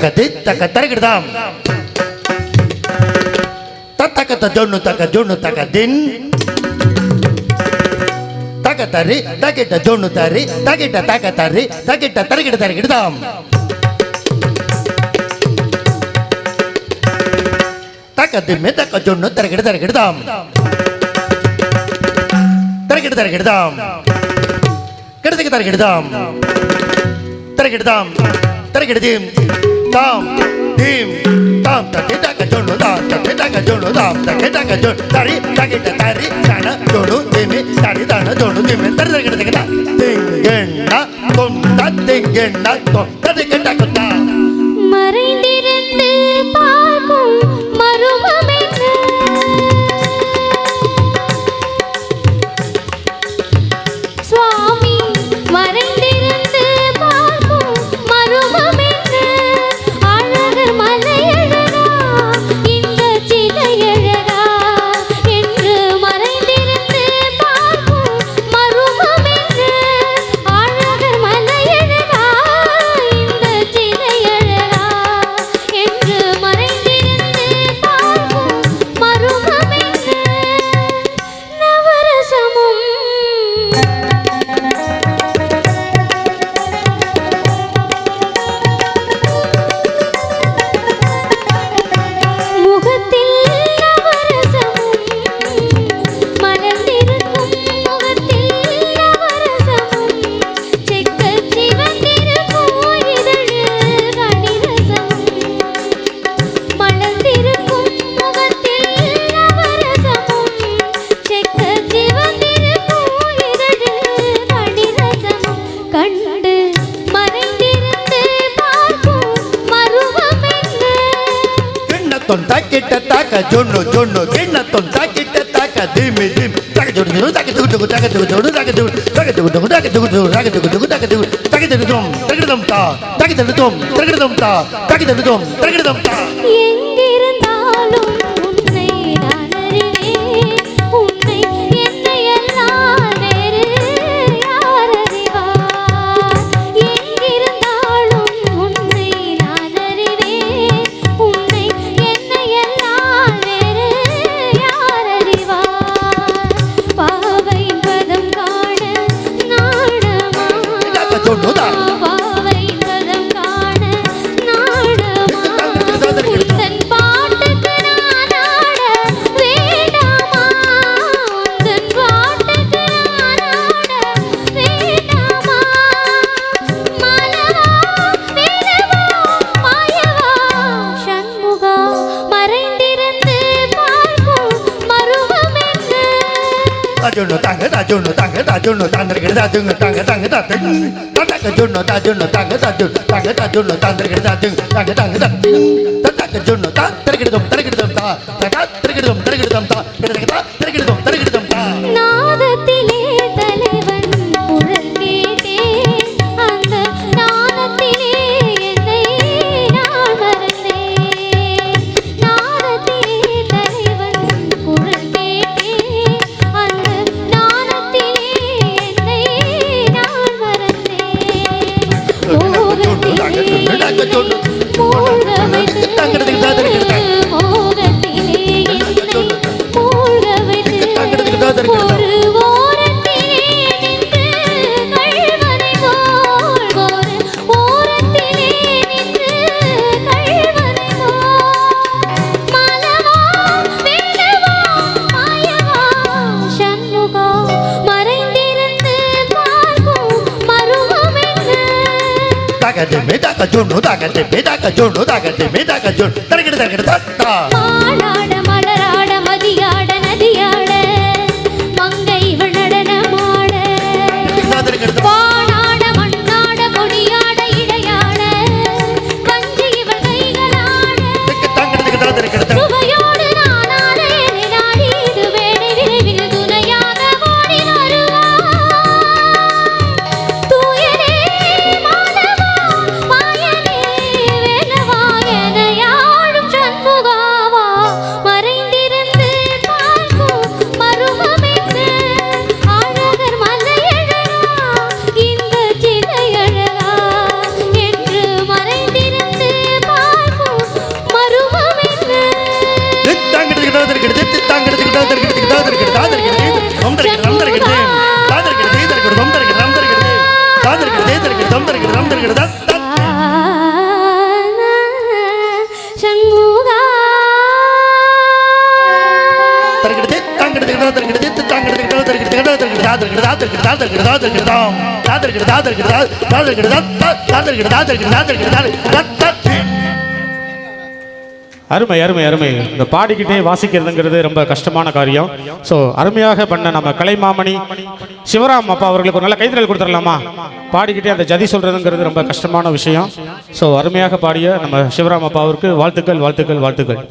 தக்க தரகிடுதாம் தக்க ஜொன்னு தக்க தின் தக்க தரி தக்கிட்ட ஜொன்னு தரி தக்கிட்ட தக்க தரி தக்கிட்ட தரகிடுதாம் தக்க திம்மி தக்க ஜொன்னு தரகிடுதாம் தரகிடுதாம் கிடத்துக்கு தரகிடுதாம் தரகிடுதீம் தாம் தீம் தாம் தட்டி தக்க ஜொன்னு தாம் தட்டி தக்க ஜொன்னு தாம் தட்டி தக்க ஜொன்னு தரி தக்கிட்ட தரி தன ஜொன்னு தீமி தரி தன ஜொன்னு தீமி தரகிடுதா திங்கெண்ணா தொண்டா திங்கெண்ணா தொண்டா கொண்டா மறைந்திருந்து பார்க்கும் மருமமென்ன சுவாமி மறைந்திருந்து பார்க்கும் மருமமென்ன அழகர் மலையழகா இந்த சிலையழகா என்று மறைந்திருந்து பார்க்கும் மருமமென்ன அழகர் மலையழகா இந்த சிலையழகா என்று மறைந்திருந்து பார்க்கும் மருமமென்ன நவரசமும் முகத்தில் நவரசமும் மலர்ந்திருக்கும் முகத்தில் நவரசமும் செக்கச் சிவந்திருக்கும் இதழில் கனிரசமும் மலர்ந்திருக்கும் முகத்தில் நவரசமும் செக்கச் சிவந்திருக்கும் இதழில் கனிரசமும் கண்டு மறைந்திருந்து பார்க்கும் மருவமென்ன கிண்ணத்தொன் தக்கிட்ட தக்க ஜொன்னு கிண்ணத்தொன் தக்கிட்ட தக்க தீமி தீம் தக்க ஜொன்னு தக்க துகு தக்க துகு ஜொன்னு தக்க துகு தக்க துகு தக்க துகு தக்க துகு தக்க துகு தக்க தடுதும் தகிடுதம் தா தக்க தடுதும் தகிடுதம் தா தக்க தடுதும் தகிடுதம் தா எங்கிருந்தாலும் உன்னை நான் அறிவேன் உன்னை என்னை எல்லாம் வேறு யார் அறிவார் எங்கிருந்தாலும் உன்னை நான் அறிவேன் உன்னை என்னை எல்லாம் வேறு யார் அறிவார் பாவையின் பதம் காண நாடமா தக்க ஜொன்னு தா பாவையின் பதம் காண நாடமா உந்தன் பாட்டுக்கு நான் ஆட வேண்டாமா உந்தன் பாட்டுக்கு நான் ஆட வேண்டாமா மாலவா வேலவா மாயவா சண்முகா மறைந்திருந்து பார்க்கும் மருவமென்ன ஜொன்னு தாங்க தாந்திரகிடுதா ஜொன்னு தாங்க தக்க ஜொன்னு தாங்க ஜொன்னு தாந்திரகிடுதா தக்க ஜொன்னு தரகிடுதம் தா தரகிடுதம் தா தரகிடுதம் தா நாதத்திலே தலைவன் குரல் கேட்டேன் அந்த நாதத்திலே என்னை நான் மறந்தேன் நாதத்திலே தலைவன் குரல் கேட்டேன் அந்த நாதத்திலே என்னை நான் மறந்தேன் மோகத்திலே மோகத்திலே என்னை மூழ்க வைத்து ஒரு ஓரத்திலே நின்று கள்வனை போல் ஒரு ஓரத்திலே நின்று கள்வனை போல் மாலவா வேலவா மாயவா சண்முகா மறைந்திருந்து பார்க்கும் மருவமென்ன தக்க ஜொன்னு தரகிடுதா மாடாட மலராட மதியாட நதியாட மங்கை இவள் நடனமாட வானாட மண்ணாட கொடியாட இடையாட வஞ்சி இவள் கைகளாட சுவையோடு நானாட என்னை நாடி இது வேடை விரைவில் துணையாக ஓடி வருவாய் தூயனே மாலவா மாயனே வேலவா என யாழும் சண்முகா சண்முகா அருமை அருமை அருமை. இந்த பாடிக்கிட்டே வாசிக்கிறதுங்கிறது ரொம்ப கஷ்டமான காரியம். ஸோ அருமையாக பண்ண நம்ம கலைமாமணி சிவராம் அப்பா அவர்களுக்கு ஒரு நல்ல கைத்தறல் கொடுத்துடலாமா? பாடிக்கிட்டே அந்த ஜதி சொல்றதுங்கிறது ரொம்ப கஷ்டமான விஷயம். ஸோ அருமையாக பாடிய நம்ம சிவராம் அப்பா அவருக்கு வாழ்த்துக்கள் வாழ்த்துக்கள் வாழ்த்துக்கள்.